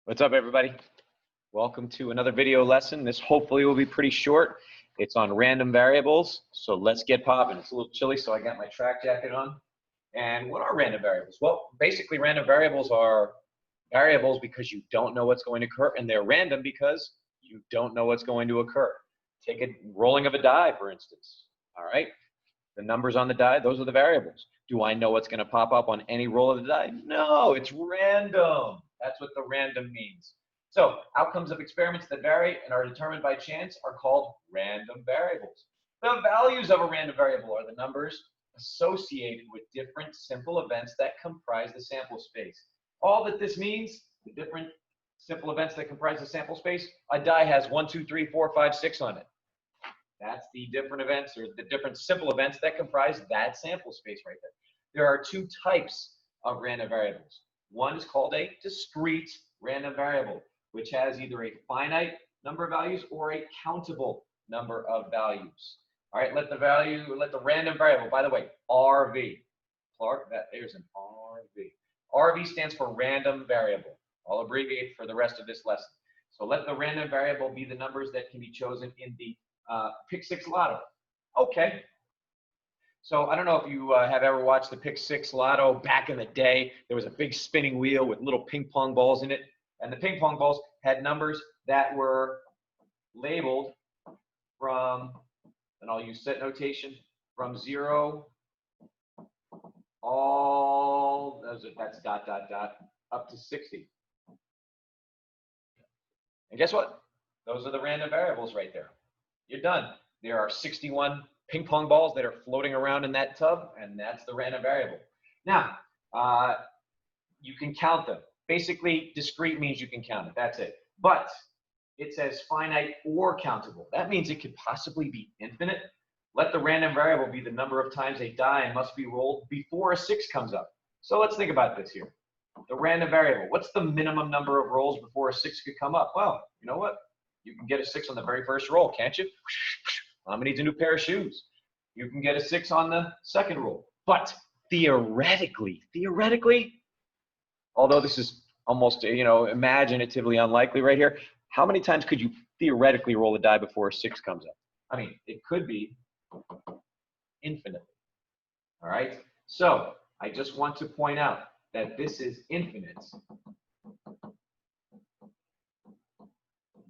What's up, everybody? Welcome to another video lesson. This hopefully will be pretty short. It's on random variables, so let's get popping. It's a little chilly, so I got my track jacket on. And what are random variables? Well, basically random variables are variables because you don't know what's going to occur, and they're random because you don't know what's going to occur. Take a rolling of a die, for instance. All right? The numbers on the die, those are the variables. Do I know what's going to pop up on any roll of the die? No, it's random. That's what the random means. So outcomes of experiments that vary and are determined by chance are called random variables. The values of a random variable are the numbers associated with different simple events that comprise the sample space. All that this means, the different simple events that comprise the sample space, a die has 1, 2, 3, 4, 5, 6 on it. That's the different events or the different simple events that comprise that sample space right there. There are two types of random variables. One is called a discrete random variable, which has either a finite number of values or a countable number of values. All right, let the random variable, by the way, RV. Clark, there's an RV. RV stands for random variable. I'll abbreviate for the rest of this lesson. So let the random variable be the numbers that can be chosen in the Pick 6 Lotto. Okay. So I don't know if you have ever watched the Pick 6 Lotto back in the day. There was a big spinning wheel with little ping pong balls in it. And the ping pong balls had numbers that were labeled from, and I'll use set notation, from 0, that's dot, dot, dot, up to 60. And guess what? Those are the random variables right there. You're done. There are 61 ping pong balls that are floating around in that tub, and that's the random variable. Now, you can count them. Basically, discrete means you can count it. That's it. But it says finite or countable. That means it could possibly be infinite. Let the random variable be the number of times a die must be rolled before a 6 comes up. So let's think about this here. The random variable. What's the minimum number of rolls before a 6 could come up? Well, you know what? You can get a 6 on the very first roll, can't you? Mama needs a new pair of shoes. You can get a 6 on the second roll. But theoretically, although this is almost, imaginatively unlikely right here, how many times could you theoretically roll a die before a 6 comes up? I mean, it could be infinitely. All right? So I just want to point out that this is infinite,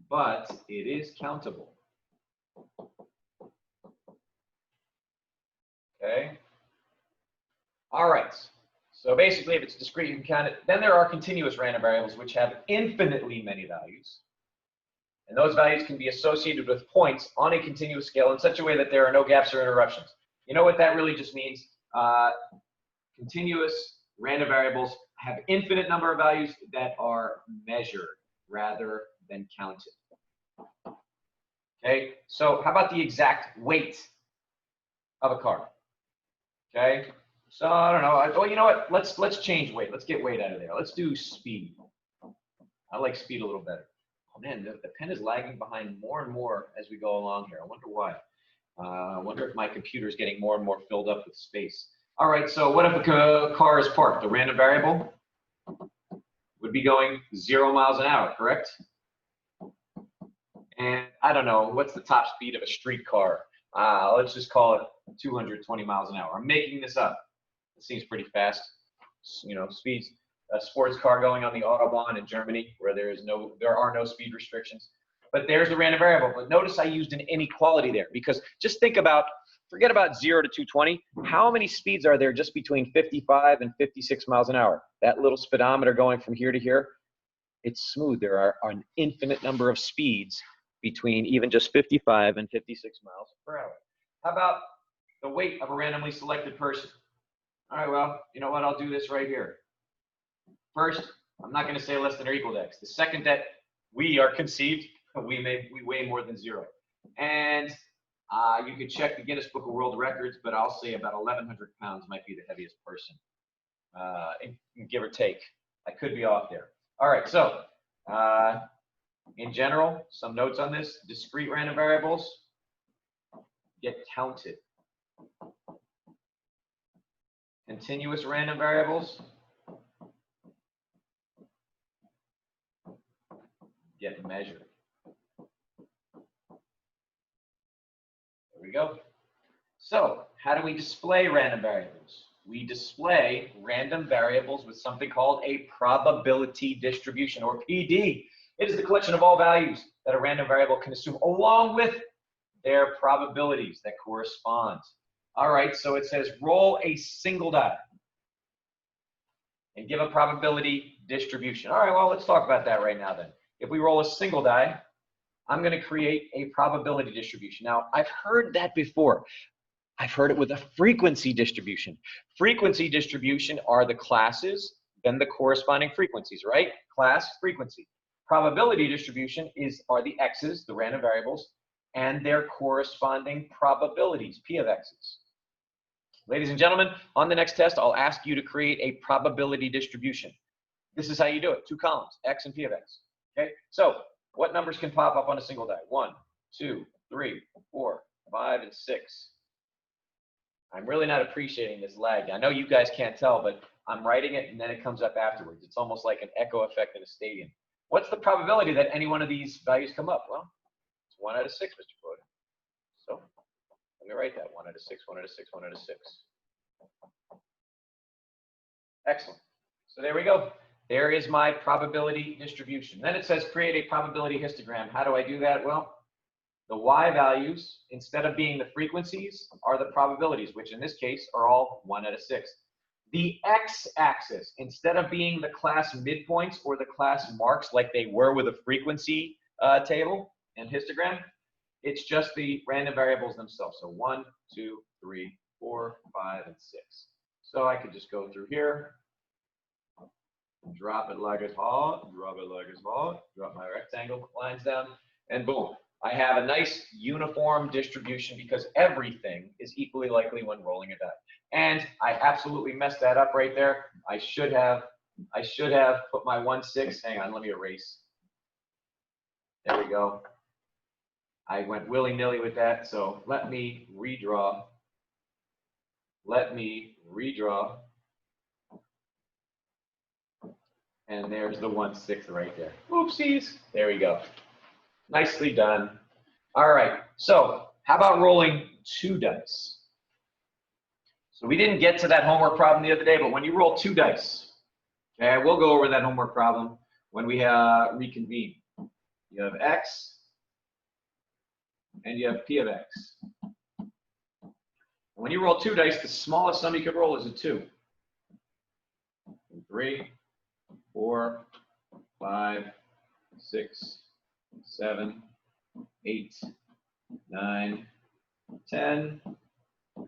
but it is countable. Okay? All right. So basically, if it's discrete, you can count it. Then there are continuous random variables, which have infinitely many values. And those values can be associated with points on a continuous scale in such a way that there are no gaps or interruptions. You know what that really just means? Continuous random variables have infinite number of values that are measured rather than counted. Okay, so how about the exact weight of a car? Okay, so I don't know. Well, you know what? Let's change weight. Let's get weight out of there. Let's do speed. I like speed a little better. Oh man, the pen is lagging behind more and more as we go along here. I wonder why. I wonder if my computer is getting more and more filled up with space. All right, so what if a car is parked? The random variable would be going 0 miles an hour, correct? And I don't know, what's the top speed of a street car? Let's just call it 220 miles an hour. I'm making this up. It seems pretty fast. You know, speeds. A sports car going on the Autobahn in Germany where there are no speed restrictions. But there's the random variable. But notice I used an inequality there because just forget about 0 to 220. How many speeds are there just between 55 and 56 miles an hour? That little speedometer going from here to here, it's smooth. There are an infinite number of speeds between even just 55 and 56 miles per hour. How about the weight of a randomly selected person? All right, well, you know what? I'll do this right here. First, I'm not going to say less than or equal to X. The second that we are conceived, we weigh more than 0. And you could check the Guinness Book of World Records, but I'll say about 1,100 pounds might be the heaviest person, give or take. I could be off there. All right, so in general, some notes on this. Discrete random variables get counted. Continuous random variables get measured. There we go. So how do we display random variables? We display random variables with something called a probability distribution, or PD. It is the collection of all values that a random variable can assume along with their probabilities that correspond. All right, so it says roll a single die and give a probability distribution. All right, well, let's talk about that right now then. If we roll a single die, I'm going to create a probability distribution. Now, I've heard that before. I've heard it with a frequency distribution. Frequency distribution are the classes, then the corresponding frequencies, right? Class, frequency. Probability distribution are the x's, the random variables, and their corresponding probabilities, p of x's. Ladies and gentlemen, on the next test, I'll ask you to create a probability distribution. This is how you do it, 2 columns, x and p of x. Okay, so what numbers can pop up on a single die? 1, 2, 3, 4, 5, and 6. I'm really not appreciating this lag. I know you guys can't tell, but I'm writing it and then it comes up afterwards. It's almost like an echo effect in a stadium. What's the probability that any one of these values come up? Well, it's 1 out of 6, Mr. Quota. So let me write that, 1 out of 6, 1 out of 6, 1 out of 6. Excellent. So there we go. There is my probability distribution. Then it says create a probability histogram. How do I do that? Well, the y values, instead of being the frequencies, are the probabilities, which in this case are all 1 out of 6. The x-axis, instead of being the class midpoints or the class marks like they were with a frequency table and histogram, it's just the random variables themselves. So 1, 2, 3, 4, 5, and 6. So I could just go through here, drop it like it's hot, drop it like it's hot, drop my rectangle lines down, and boom. I have a nice uniform distribution because everything is equally likely when rolling a die. And I absolutely messed that up right there. I should have put my 1, 6. Hang on, let me erase. There we go. I went willy-nilly with that, so let me redraw. And there's the 1, 6 right there. Oopsies. There we go. Nicely done. All right, so how about rolling 2 dice? So we didn't get to that homework problem the other day, but when you roll 2 dice, okay, we'll go over that homework problem when we reconvene. You have x, and you have p of x. When you roll 2 dice, the smallest sum you could roll is a 2. 3, 4, 5, 6, 7, 8, 9, 10,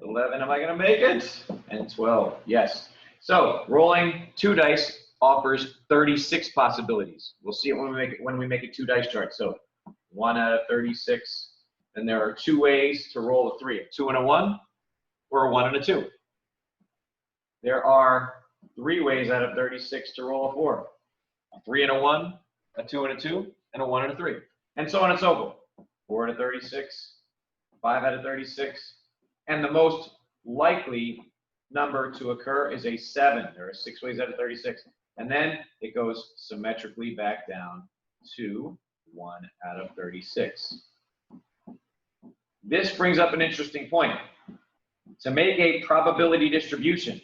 11. Am I going to make it? And 12. Yes. So rolling 2 dice offers 36 possibilities. We'll see it when we make a 2 dice chart. So 1 out of 36. And there are 2 ways to roll a 3: a 2 and a 1, or a 1 and a 2. There are 3 ways out of 36 to roll a 4: a 3 and a 1, a 2 and a 2, and a 1 and a 3. And so on and so forth. 4 out of 36, 5 out of 36, and the most likely number to occur is a 7. There are 6 ways out of 36. And then it goes symmetrically back down to 1 out of 36. This brings up an interesting point. To make a probability distribution,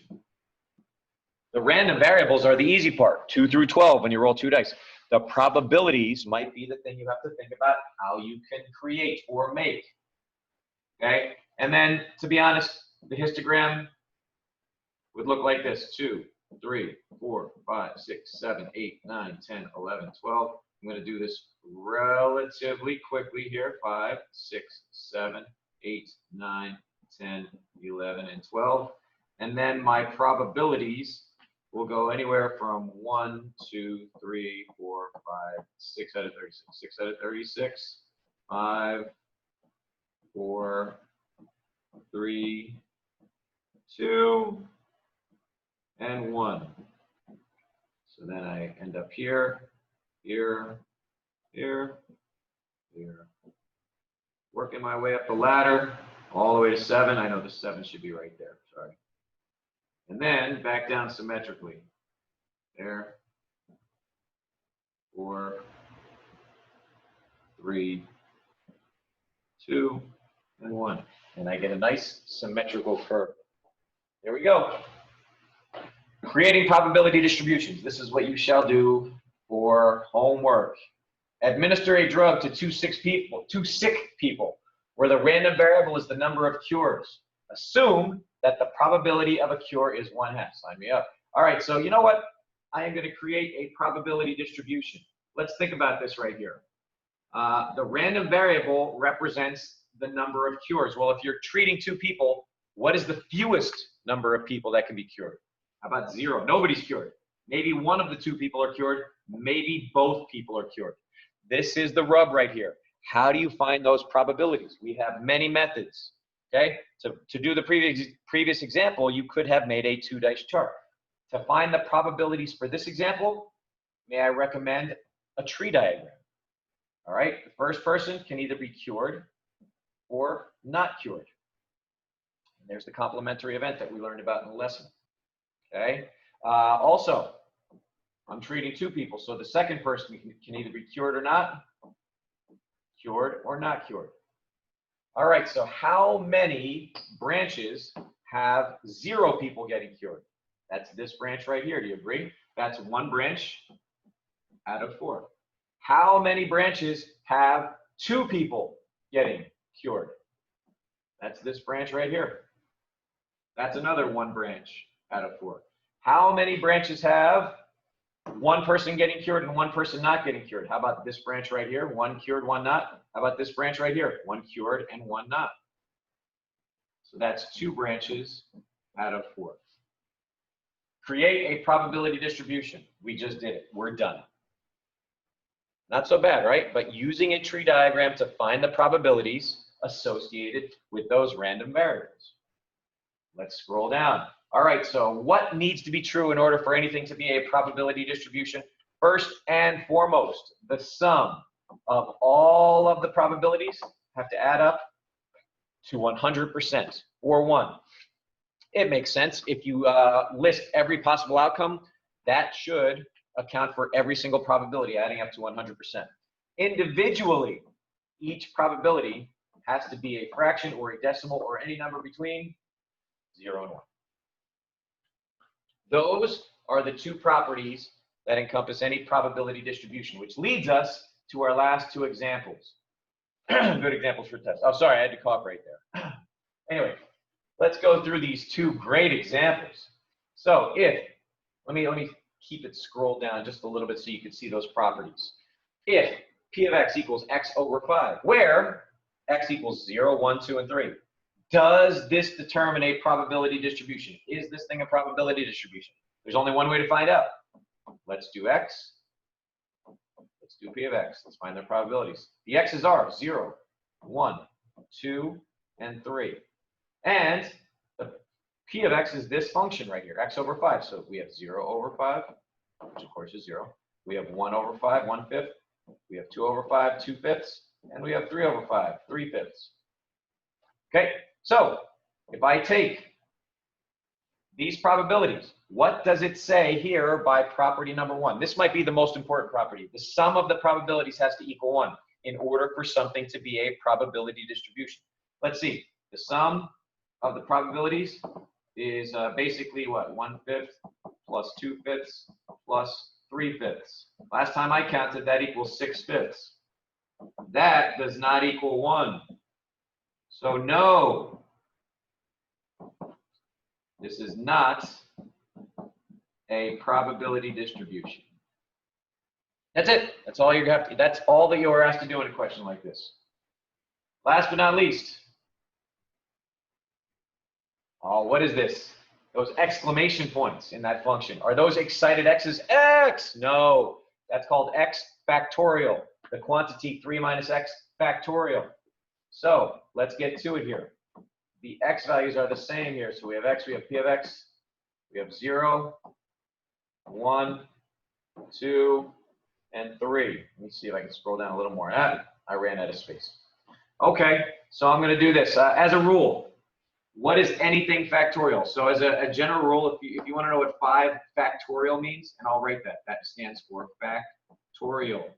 the random variables are the easy part, 2 through 12 when you roll 2 dice. The probabilities might be the thing you have to think about how you can create or make. Okay? And then, to be honest, the histogram would look like this: 2, 3, 4, 5, 6, 7, 8, 9, 10, 11, 12. I'm going to do this relatively quickly here. 5, 6, 7, 8, 9, 10, 11, and 12. And then my probabilities will go anywhere from 1, 2, 3, 4, 5, 6 out of 36. 6 out of 36. 5, 4, 3, 2, and 1. So then I end up here, here, here, here. Working my way up the ladder all the way to 7. I know the 7 should be right there. Sorry. And then back down symmetrically. There. 4, 3, 2, and 1. And I get a nice symmetrical curve. There we go. Creating probability distributions. This is what you shall do for homework. Administer a drug to two sick people, where the random variable is the number of cures. Assume that the probability of a cure is 1/2. Sign me up. All right, so you know what? I am going to create a probability distribution. Let's think about this right here. The random variable represents the number of cures. Well, if you're treating 2 people, what is the fewest number of people that can be cured? How about 0? Nobody's cured. Maybe one of the 2 people are cured. Maybe both people are cured. This is the rub right here. How do you find those probabilities? We have many methods. Okay, to do the previous example, you could have made a 2-dice chart. To find the probabilities for this example, may I recommend a tree diagram. All right, the first person can either be cured or not cured. And there's the complementary event that we learned about in the lesson. Okay, also, I'm treating 2 people, so the second person can either be cured or not cured. All right, so how many branches have 0 people getting cured? That's this branch right here. Do you agree? That's 1 branch out of 4. How many branches have 2 people getting cured? That's this branch right here. That's another 1 branch out of 4. How many branches have 1 person getting cured and 1 person not getting cured? How about this branch right here? 1 cured, 1 not. How about this branch right here? 1 cured and 1 not. So that's 2 branches out of 4. Create a probability distribution. We just did it. We're done. Not so bad, right? But using a tree diagram to find the probabilities associated with those random variables. Let's scroll down. All right, so what needs to be true in order for anything to be a probability distribution? First and foremost, the sum of all of the probabilities have to add up to 100% or 1. It makes sense. If you list every possible outcome, that should account for every single probability adding up to 100%. Individually, each probability has to be a fraction or a decimal or any number between 0 and 1. Those are the 2 properties that encompass any probability distribution, which leads us to our last 2 examples. Good examples for test. Oh, sorry, I had to cough right there. Anyway, let's go through these 2 great examples. So let me keep it scrolled down just a little bit so you can see those properties. If P of x equals x over 5, where x equals 0, 1, 2, and 3, does this determine a probability distribution? Is this thing a probability distribution? There's only one way to find out. Let's do x. Let's do P of x. Let's find their probabilities. The x's are 0, 1, 2, and 3. And the P of x is this function right here, x over 5. So we have 0 over 5, which of course is 0. We have 1 over 5, 1/5. We have 2 over 5, 2/5. And we have 3 over 5, 3/5. Okay, so if I take these probabilities, what does it say here by property number 1? This might be the most important property. The sum of the probabilities has to equal 1 in order for something to be a probability distribution. Let's see. The sum of the probabilities is basically what? 1/5 plus 2/5 plus 3/5. Last time I counted, that equals 6/5. That does not equal 1. So no, this is not a probability distribution. That's it. That's all you have to. That's all that you are asked to do in a question like this. Last but not least. Oh, what is this? Those exclamation points in that function. Are those excited x's? X! No, that's called x factorial. The quantity 3 minus x factorial. So let's get to it here. The x values are the same here. So we have x, we have P of x, we have 0, 1, 2, and 3. Let me see if I can scroll down a little more. I ran out of space. Okay, so I'm going to do this. As a rule, what is anything factorial? So as a general rule, if you want to know what 5 factorial means, and I'll write that. That stands for factorial.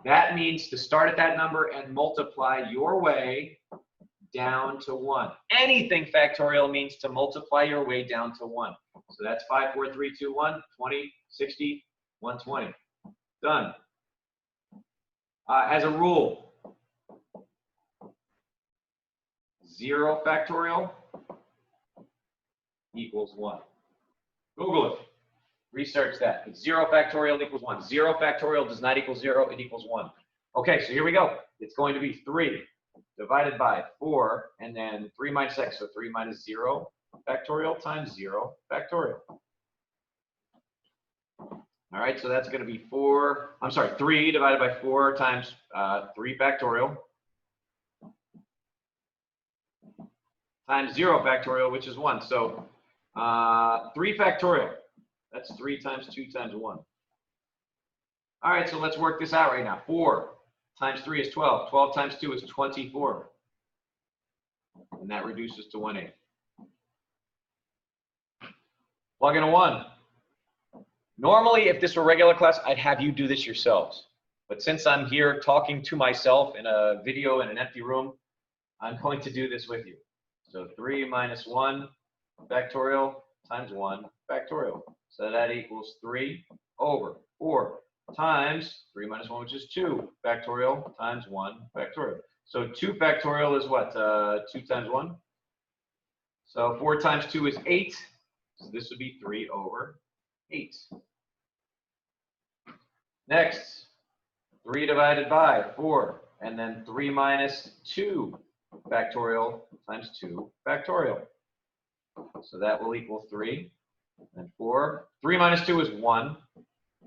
That means to start at that number and multiply your way down to 1. Anything factorial means to multiply your way down to 1. So that's 5, 4, 3, 2, 1, 20, 60, 120. Done. As a rule, 0 factorial equals 1. Google it. Research that. It's 0 factorial equals 1. 0 factorial does not equal 0. It equals 1. Okay, so here we go. It's going to be 3 divided by 4, and then 3 minus x, so 3 minus 0 factorial times 0 factorial. All right, so that's going to be 3 divided by 4 times 3 factorial times 0 factorial, which is 1. So 3 factorial. That's 3 times 2 times 1. All right, so let's work this out right now. 4 times 3 is 12. 12 times 2 is 24. And that reduces to 1/8. Plug in a 1. Normally, if this were regular class, I'd have you do this yourselves. But since I'm here talking to myself in a video in an empty room, I'm going to do this with you. So 3 minus 1 factorial times 1 factorial. So that equals 3 over 4 times 3 minus 1, which is 2 factorial times 1 factorial. So 2 factorial is what? 2 times 1. So 4 times 2 is 8. So this would be 3 over 8. Next, 3 divided by 4, and then 3 minus 2 factorial times 2 factorial. So that will equal 3 and 4. 3 minus 2 is 1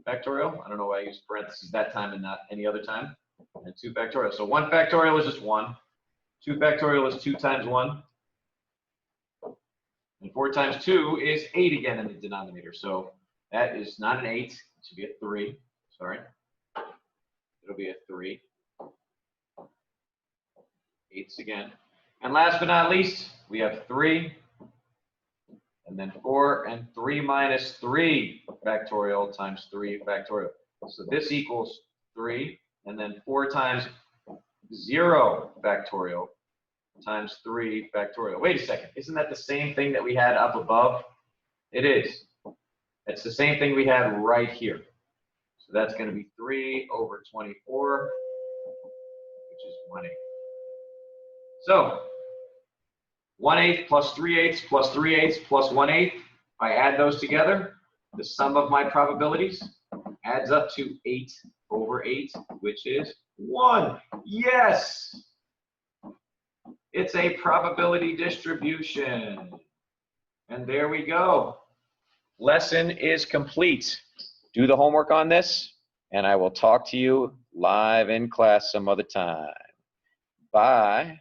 factorial. I don't know why I used parentheses that time and not any other time. And 2 factorial. So 1 factorial is just 1. 2 factorial is 2 times 1. And 4 times 2 is 8 again in the denominator. So that is not an 8. It should be a 3. Sorry. It'll be a 3. 8s again. And last but not least, we have 3. And then 4 and 3 minus 3 factorial times 3 factorial. So this equals 3. And then 4 times 0 factorial times 3 factorial. Wait a second. Isn't that the same thing that we had up above? It is. It's the same thing we had right here. So that's going to be 3 over 24, which is 1/8. So 1/8 plus 3/8 plus 3/8 plus 1/8. If I add those together, the sum of my probabilities adds up to 8 over 8, which is 1. Yes! It's a probability distribution. And there we go. Lesson is complete. Do the homework on this, and I will talk to you live in class some other time. Bye.